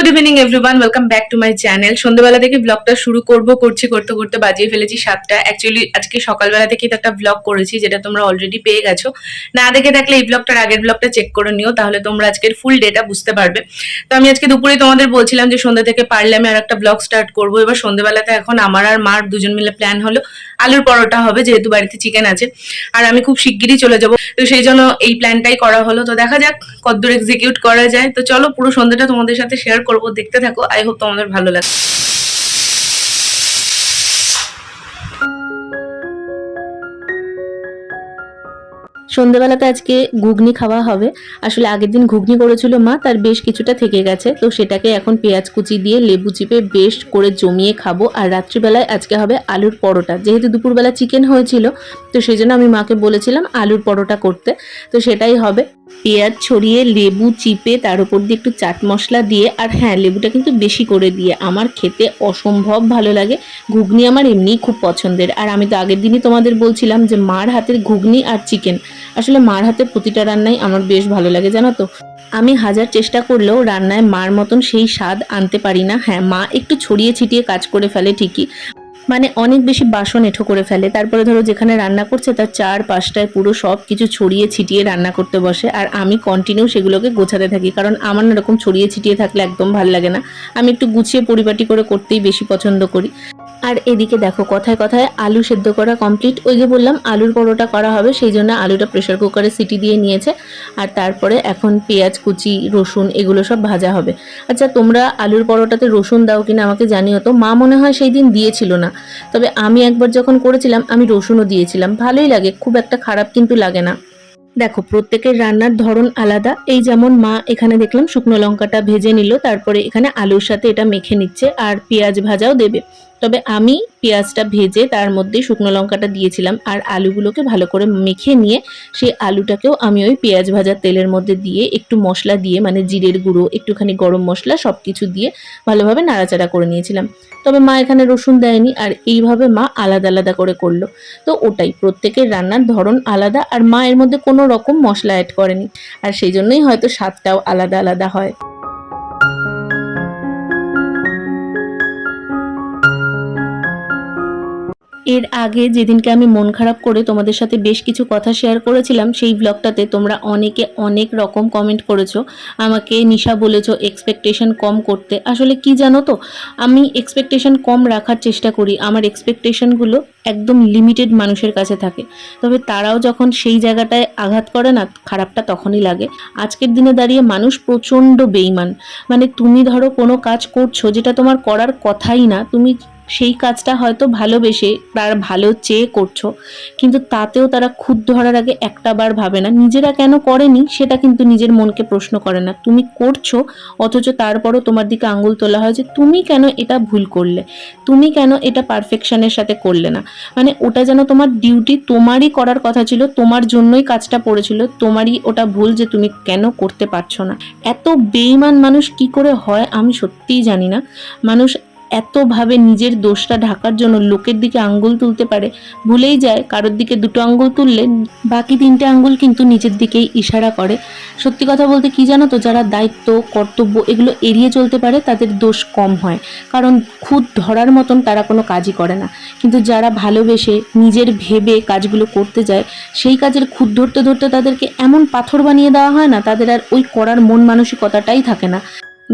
Good evening everyone, welcome back to my channel. সন্ধ্যাবেলা থেকে ব্লগটা শুরু করতে করতে বাজিয়ে ফেলেছি 7টা। অ্যাকচুয়ালি আজকে সকালবেলা থেকেই তো একটা ব্লগ করেছি, যেটা তোমরা অলরেডি পেয়ে গেছো। না দেখে থাকলে এই ব্লগটার আগের ব্লগটা চেক করে নিও, তাহলে তোমরা আজকের ফুল ডেটা বুঝতে পারবে। তো আমি আজকে দুপুরে তোমাদের বলছিলাম যে সন্ধ্যা থেকে পারলে আমি আর একটা ব্লগ স্টার্ট করবো। এবার সন্ধ্যাবেলাতে এখন আমার আর মার দুজন মিলে প্ল্যান হলো আলুর পরোটা হবে, যেহেতু বাড়িতে চিকেন আছে আর আমি খুব শিগগিরই চলে যাবো। তো সেই জন্য এই প্ল্যানটাই করা হলো। তো দেখা যাক কতদূর এক্সিকিউট করা যায়। তো চলো পুরো সন্ধ্যাটা তোমাদের সাথে শেয়ার করবো, দেখতে থাকো। আই হোপ তোমাদের ভালো লাগে। সন্ধ্যেবেলাতে আজকে ঘুগনি খাওয়া হবে। আসলে আগের দিন ঘুগনি করেছিল মা, তার বেশ কিছুটা থেকে গেছে, তো সেটাকে এখন পেঁয়াজ কুচি দিয়ে লেবু চিপে বেশ করে জমিয়ে খাবো। আর রাত্রিবেলায় আজকে হবে আলুর পরোটা। যেহেতু দুপুরবেলা চিকেন হয়েছিল, তো সেই জন্য আমি মাকে বলেছিলাম আলুর পরোটা করতে, তো সেটাই হবে। পেঁয়াজ ছড়িয়ে লেবু চিপে তার উপর দিয়ে একটু চাট মশলা দিয়ে, আর হ্যাঁ, লেবুটা কিন্তু বেশি করে দিয়ে। আমার খেতে অসম্ভব ভালো লাগে। ঘুগনি আমার এমনিই খুব পছন্দের। আর আমি তো আগের দিনই তোমাদের বলছিলাম যে মার হাতের ঘুগনি আর চিকেন, আসলে মার হাতের প্রতিটা রান্নাই আমার বেশ ভালো লাগে, জানো তো। আমি হাজার চেষ্টা করলেও রান্নায় মার মতন সেই স্বাদ আনতে পারি না। হ্যাঁ, মা একটু ছড়িয়ে ছিটিয়ে কাজ করে ফেলে ঠিকই, মানে অনেক বেশি বাসন এঁঠো করে ফেলে। তারপরে ধরো যেখানে রান্না করছে তার 4-5টায় পুরো সব কিছু ছড়িয়ে ছিটিয়ে রান্না করতে বসে, আর আমি কন্টিনিউ সেগুলোকে গোছাতে থাকি, কারণ আমার না এরকম ছড়িয়ে ছিটিয়ে থাকলে একদম ভালো লাগে না। আমি একটু গুছিয়ে পরিপাটি করে করতেই বেশি পছন্দ করি। আর এদিকে দেখো, কথায় কথায় আলু সেদ্ধ করা কমপ্লিট। ওই যে বললাম আলুর পরোটা করা হবে, সেই জন্য আলুটা প্রেশার কুকারে সিটি দিয়ে নিয়েছে। আর তারপরে এখন পেঁয়াজ কুচি, রসুন এগুলো সব ভাজা হবে। আচ্ছা, তোমরা আলুর পরোটাতে রসুন দাও কিনা আমাকে জানিও তো। মা মনে হয় সেই দিন দিয়েছিল না, তবে আমি একবার যখন করেছিলাম আমি রসুনও দিয়েছিলাম। ভালোই লাগে, খুব একটা খারাপ কিন্তু লাগে না। দেখো, প্রত্যেকের রান্নার ধরন আলাদা। এই যেমন মা এখানে দেখলাম শুকনো লঙ্কাটা ভেজে নিল, তারপরে এখানে আলুর সাথে এটা মেখে নিচ্ছে, আর পেঁয়াজ ভাজাও দেবে। তবে আমি পেঁয়াজটা ভেজে তার মধ্যে শুকনো লঙ্কাটা দিয়েছিলাম, আর আলুগুলোকে ভালো করে মেখে নিয়ে সেই আলুটাকেও আমি ওই পেঁয়াজ ভাজার তেলের মধ্যে দিয়ে একটু মশলা দিয়ে, মানে জিরের গুঁড়ো, একটুখানি গরম মশলা, সব কিছু দিয়ে ভালোভাবে নাড়াচাড়া করে নিয়েছিলাম। তবে মা এখানে রসুন দেয়নি, আর এইভাবে মা আলাদা আলাদা করে করলো। তো ওটাই, প্রত্যেকের রান্নার ধরন আলাদা, আর মা এর মধ্যে কোনো রকম মশলা অ্যাড করেনি, আর সেই জন্যই হয়তো স্বাদটাও আলাদা আলাদা হয়। এর আগে যেদিনকে আমি মন খারাপ করে তোমাদের সাথে বেশ কিছু কথা শেয়ার করেছিলাম, সেই ব্লগটাতে তোমরা অনেকে অনেক রকম কমেন্ট করেছো। আমাকে নিশা বলেছো এক্সপেকটেশন কম করতে। আসলে কি জানো তো, আমি এক্সপেকটেশন কম রাখার চেষ্টা করি। আমার এক্সপেকটেশনগুলো একদম লিমিটেড মানুষের কাছে থাকে, তবে তারাও যখন সেই জায়গাটায় আঘাত করে না, খারাপটা তখনই লাগে। আজকের দিনে দাঁড়িয়ে মানুষ প্রচণ্ড বেইমান। মানে তুমি ধরো কোনো কাজ করছো যেটা তোমার করার কথাই না, তুমি সেই কাজটা হয়তো ভালোবেসে তার ভালো চেয়ে করছো, কিন্তু তাতেও তারা খুঁত ধরার আগে একটা বার ভাবে না নিজেরা কেন করেনি, সেটা কিন্তু নিজের মনকে প্রশ্ন করে না। তুমি করছো, অথচ তারপরও তোমার দিকে আঙুল তোলা হয় যে তুমি কেন এটা ভুল করলে, তুমি কেন এটা পারফেকশনের সাথে করলে না। মানে ওটা যেন তোমার ডিউটি, তোমারই করার কথা ছিল, তোমার জন্যই কাজটা পড়েছিল, তোমারই ওটা ভুল যে তুমি কেন করতে পারছো না। এত বেইমান মানুষ কি করে হয় আমি সত্যিই জানি না। মানুষ এতভাবে নিজের দোষটা ঢাকার জন্য লোকের দিকে আঙ্গুল তুলতে পারে, ভুলেই যায় কারোর দিকে 2টো আঙ্গুল তুললে বাকি 3টে আঙ্গুল কিন্তু নিজের দিকেই ইশারা করে। সত্যি কথা বলতে কি জানো তো, যারা দায়িত্ব কর্তব্য এগুলো এড়িয়ে চলতে পারে তাদের দোষ কম হয়, কারণ খুদ ধরার মতন তারা কোনো কাজই করে না। কিন্তু যারা ভালোবেসে নিজের ভেবে কাজগুলো করতে যায়, সেই কাজের খুদ ধরতে ধরতে তাদেরকে এমন পাথর বানিয়ে দেওয়া হয় না, তাদের আর ওই করার মন মানসিকতাটাই থাকে না।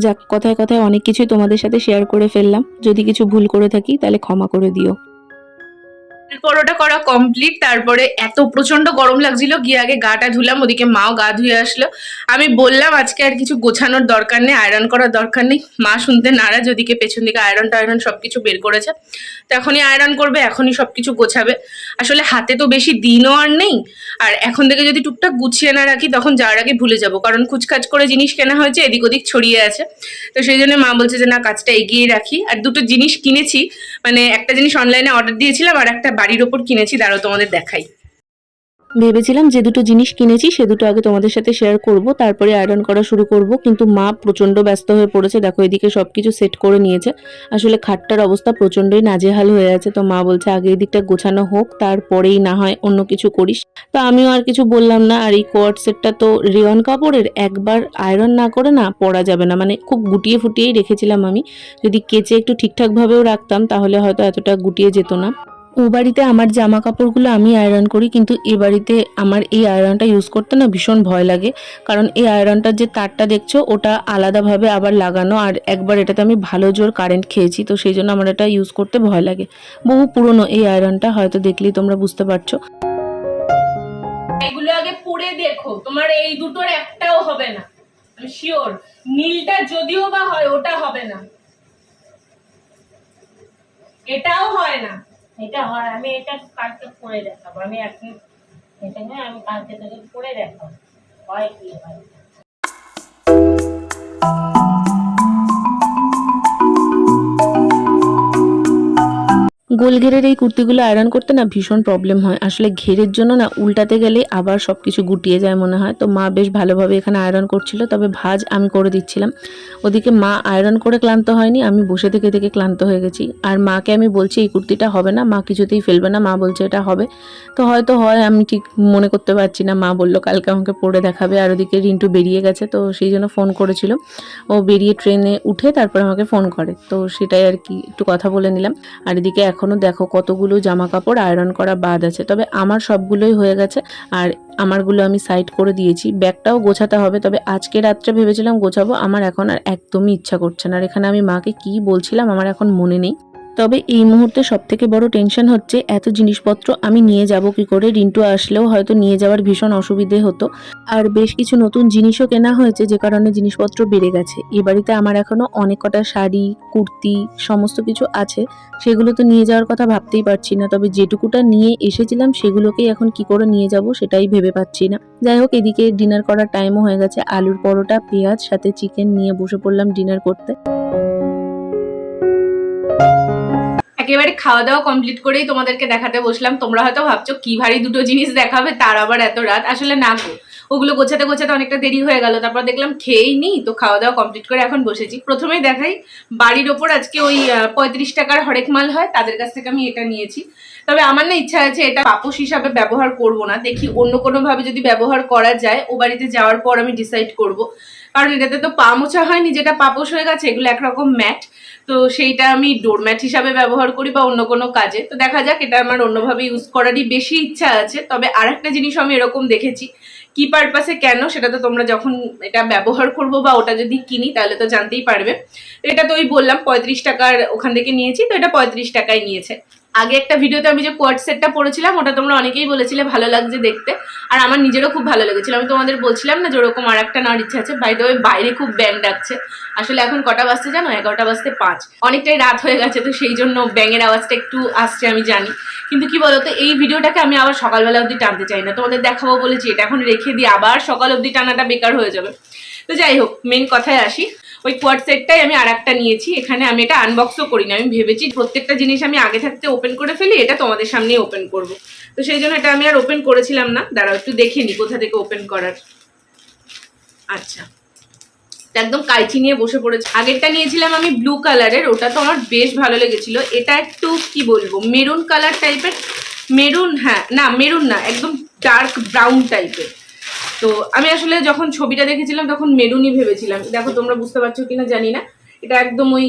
যাক, কথায় কথায় অনেক কিছুই তোমাদের সাথে শেয়ার করে ফেললাম। যদি কিছু ভুল করে থাকি তাহলে ক্ষমা করে দিও। পরোটা করা কমপ্লিট। তারপরে এত প্রচন্ড গরম লাগছিল, গিয়ে আগে গাটা ধুলাম, ওদিকে মাও গা ধুয়ে আসলো। আমি বললাম আজকে আর কিছু গোছানোর দরকার নেই, আয়রন করার দরকার নেই। মা শুনতে নারাজ, ওদিকে পেছন দিকে আয়রন টায়রন সবকিছু বের করেছে। তো এখনই আয়রন করবে, এখনই সবকিছু গোছাবে। আসলে হাতে তো বেশি দিনও আর নেই, আর এখন থেকে যদি টুকটাক গুছিয়ে না রাখি তখন যাওয়ার আগে ভুলে যাবো, কারণ কুচকাচ করে জিনিস কেনা হয়েছে, এদিক ওদিক ছড়িয়ে আছে। তো সেই জন্য মা বলছে যে না, কাজটা এগিয়ে রাখি। আর দুটো জিনিস কিনেছি, মানে একটা জিনিস অনলাইনে অর্ডার দিয়েছিলাম আর একটা বাড়ির ওপর কিনেছি, দাঁড়াও তোমাদের দেখাই। ভেবেছিলাম যে দুটো জিনিস কিনেছি সে দুটো আগে তোমাদের সাথে শেয়ার করব, তারপরে আয়রন করা শুরু করব। কিন্তু মা প্রচণ্ড ব্যস্ত হয়ে পড়েছে, দেখো এদিকে সব কিছু সেট করে নিয়েছে। আসলে খাটটার অবস্থা প্রচণ্ডই নাজেহাল হয়ে আছে, তো মা বলছে আগে এই দিকটা গোছানো হোক, তারপরেই না হয় অন্য কিছু করিস। তো আমিও আর কিছু বললাম না। আর এই কোয়ার্ড সেটটা তো রেয়ন কাপড়ের, একবার আয়রন না করে না পরা যাবে না, মানে খুব গুটিয়ে ফুটিয়েই রেখেছিলাম আমি। যদি কেচে একটু ঠিকঠাকভাবেও রাখতাম তাহলে হয়তো এতটা গুটিয়ে যেত না। ও বাড়িতে আমার জামা কাপড়গুলো আমি আয়রন করি, কিন্তু এ বাড়িতে আমার এই আয়রনটা ইউজ করতে না ভীষণ ভয় লাগে। কারণ এই আয়রনটার যে তারটা দেখছো ওটা আলাদাভাবে আবার লাগানো, আর একবার এটাতে আমি ভালো জোর কারেন্ট খেয়েছি, তো সেই জন্য আমার এটা ইউজ করতে ভয় লাগে। বহু পুরনো এই আয়রনটা, হয়তো দেখলেই তোমরা বুঝতে পারছো। এগুলো আগে পরে দেখো, তোমার এই দুটোর একটাও হবে না, আমি শিওর। নীলটা যদিও বা হয় ওটা হবে না, এটাও হয় না। এটা হয়, আমি এটা কালকে পরে দেখাবো। আমি এখন এটা নয়, আমি কালকে থেকে পরে দেখাবো হয় কি হয়। গোল ঘেরের এই কুর্তিগুলো আয়রন করতে না ভীষণ প্রবলেম হয়। আসলে ঘেরের জন্য না উল্টাতে গেলে আবার সব কিছু গুটিয়ে যায় মনে হয়। তো মা বেশ ভালোভাবে এখানে আয়রন করছিল, তবে ভাঁজ আমি করে দিচ্ছিলাম। ওদিকে মা আয়রন করে ক্লান্ত হয়নি, আমি বসে থেকে থেকে ক্লান্ত হয়ে গেছি। আর মাকে আমি বলছি এই কুর্তিটা হবে না, মা কিছুতেই ফেলবে না, মা বলছে এটা হবে। তো হয়তো হয়, আমি ঠিক মনে করতে পারছি না। মা বললো কালকে আমাকে পরে দেখাবে। আর ওদিকে রিন্টু বেরিয়ে গেছে, তো সেই জন্য ফোন করেছিল। ও বেরিয়ে ট্রেনে উঠে তারপর আমাকে ফোন করে, তো সেটাই আর কি একটু কথা বলে নিলাম। আর এদিকে এখনও দেখো কতগুলো জামা কাপড় আয়রন করা বাদ আছে, তবে আমার সবগুলোই হয়ে গেছে। আর আমারগুলো আমি সাইড করে দিয়েছি, ব্যাগটাও গোছাতে হবে, তবে আজকে রাত্রে ভেবেছিলাম গোছাবো, আমার এখন আর একদমই ইচ্ছা করছে না। আর এখানে আমি মাকে কি বলছিলাম আমার এখন মনে নেই। তবে এই মুহূর্তে সবথেকে বড় টেনশন হচ্ছে এত জিনিসপত্র আমি নিয়ে যাব কি করে। রিন্টু আসলেও হয়তো নিয়ে যাওয়ার ভীষণ অসুবিধে হতো। আর বেশ কিছু নতুন জিনিসও কেনা হয়েছে, যে কারণে জিনিসপত্র বেড়ে গেছে। এ বাড়িতে আমার এখনো অনেক কটা শাড়ি, কুর্তি সমস্ত কিছু আছে, সেগুলো তো নিয়ে যাওয়ার কথা ভাবতেই পারছি না। তবে যেটুকুটা নিয়ে এসেছিলাম সেগুলোকেই এখন কি করে নিয়ে যাব সেটাই ভেবে পাচ্ছি না। যাই হোক, এদিকে ডিনার করার টাইমও হয়ে গেছে। আলুর পরোটা, পেঁয়াজ সাথে চিকেন নিয়ে বসে পড়লাম ডিনার করতে। একেবারে খাওয়া দাওয়া কমপ্লিট করেই তোমাদেরকে দেখাতে বসলাম। তোমরা হয়তো ভাবছো কি ভারী দুটো জিনিস দেখাবে, তার আবার এত রাত। আসলে না গো, ওগুলো গোছাতে গোছাতে অনেকটা দেরি হয়ে গেল। তারপর দেখলাম খেয়েই নি, তো খাওয়া দাওয়া কমপ্লিট করে এখন বসেছি। প্রথমেই দেখাই, বাড়ির ওপর আজকে ওই 35 টাকার হরেক মাল হয়, তাদের কাছ থেকে আমি এটা নিয়েছি। তবে আমার না ইচ্ছা আছে এটা পাপোশ হিসাবে ব্যবহার করব না, দেখি অন্য কোনো ভাবে যদি ব্যবহার করা যায়। ও বাড়িতে যাওয়ার পর আমি ডিসাইড করব, কারণ এটাতে তো পা মোছা হয়নি, যেটা পাপোশ হয়ে গেছে। এগুলো একরকম ম্যাট, তো সেইটা আমি ডোরম্যাট হিসাবে ব্যবহার করি বা অন্য কোনো কাজে। তো দেখা যাক, এটা আমার অন্যভাবে ইউজ করারই বেশি ইচ্ছা আছে। তবে আরেকটা জিনিস আমি এরকম দেখেছি, কি পারপাসে কেন, সেটা তো তোমরা যখন এটা ব্যবহার করবো বা ওটা যদি কিনি তাহলে তো জানতেই পারবে। এটা তো ওই বললাম 35 টাকার ওখান থেকে নিয়েছি, তো এটা 35 টাকায় নিয়েছে। আগে একটা ভিডিওতে আমি যে কোয়ার্ড সেটটা পরেছিলাম ওটা তোমরা অনেকেই বলেছিলে ভালো লাগছে দেখতে, আর আমার নিজেরও খুব ভালো লেগেছিল। আমি তোমাদের বলছিলাম না যেরকম আর একটা নেওয়ার ইচ্ছা আছে। বাই দ্য ওয়ে, বাইরে খুব ব্যাং ডাকছে। আসলে এখন কটা বাজতে জানো? 11টা বাজতে 5, অনেকটাই রাত হয়ে গেছে, তো সেই জন্য ব্যাঙের আওয়াজটা একটু আসছে আমি জানি। কিন্তু কি বলতো, এই ভিডিওটাকে আমি আবার সকালবেলা অবধি টানতে চাই না। তোমাদের দেখাবো বলেছি, এটা এখন রেখে দিয়ে আবার সকাল অবধি টানাটা বেকার হয়ে যাবে। তো যাই হোক, মেন কথায় আসি। ওই কোয়ার্ড সেটটাই আমি আর একটা নিয়েছি। এখানে আমি এটা আনবক্সও করি না, আমি ভেবেছি প্রত্যেকটা জিনিস আমি আগে থাকতে ওপেন করে ফেলি, এটা তোমাদের সামনেই ওপেন করব। তো সেই জন্য এটা আমি আর ওপেন করেছিলাম না। দাঁড়াও একটু দেখে নি কোথা থেকে ওপেন করার। আচ্ছা, একদম কাইচি নিয়ে বসে পড়েছে। আগেরটা নিয়েছিলাম আমি ব্লু কালারের, ওটা তো আমার বেশ ভালো লেগেছিল। এটা একটু কি বলবো, মেরুন কালার টাইপের। মেরুন, হ্যাঁ না মেরুন না, একদম ডার্ক ব্রাউন টাইপের। তো আমি আসলে যখন ছবিটা দেখেছিলাম তখন মেরুনই ভেবেছিলাম। দেখো তোমরা বুঝতে পারছো কিনা জানি না, এটা একদম ওই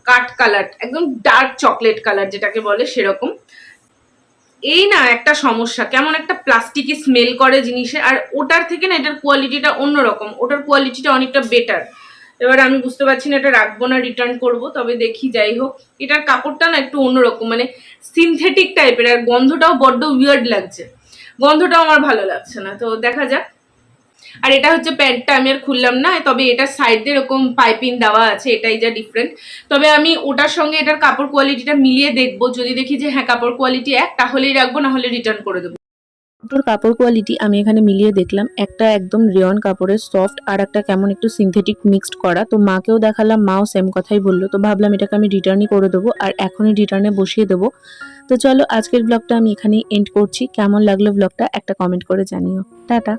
কাঠ কালার, একদম ডার্ক চকলেট কালার যেটাকে বলে সেরকম। এই না একটা সমস্যা, কেমন একটা প্লাস্টিকি স্মেল করে জিনিসের। আর ওটার থেকে না এটার কোয়ালিটিটা অন্যরকম, ওটার কোয়ালিটিটা অনেকটা বেটার। এবার আমি বুঝতে পারছি না এটা রাখবো না রিটার্ন করব, তবে দেখি। যাই হোক, এটার কাপড়টা না একটু অন্যরকম, মানে সিনথেটিক টাইপের, আর গন্ধটাও বড্ড উইয়ার্ড লাগছে। গন্ধটাও আমার ভালো লাগছে না, তো দেখা যাক। আর এটা হচ্ছে প্যান্টটা, আমি আর খুললাম না, তবে এটার সাইড দিয়ে এরকম পাইপিং দেওয়া আছে, এটাই যা ডিফারেন্ট। তবে আমি ওটার সঙ্গে এটার কাপড় কোয়ালিটিটা মিলিয়ে দেখবো, যদি দেখি যে হ্যাঁ কাপড় কোয়ালিটি এক, তাহলেই রাখবো, না হলে রিটার্ন করে দেবো। দুটোর কাপড় কোয়ালিটি আমি এখানে মিলিয়ে দেখলাম, একটা একদম রেয়ন কাপড়ের সফট, আর একটা কেমন একটু সিনথেটিক মিক্সড করা। তো মাকেও দেখালাম, মাও সেম কথাই বললো। তো ভাবলাম এটাকে আমি রিটার্নই করে দেবো, আর এখনই রিটার্নে বসিয়ে দেবো। তো চলো আজকের ব্লগটা আমি এখানেই এন্ড করছি। কেমন লাগলো ব্লগটা একটা কমেন্ট করে জানিও। টাটা।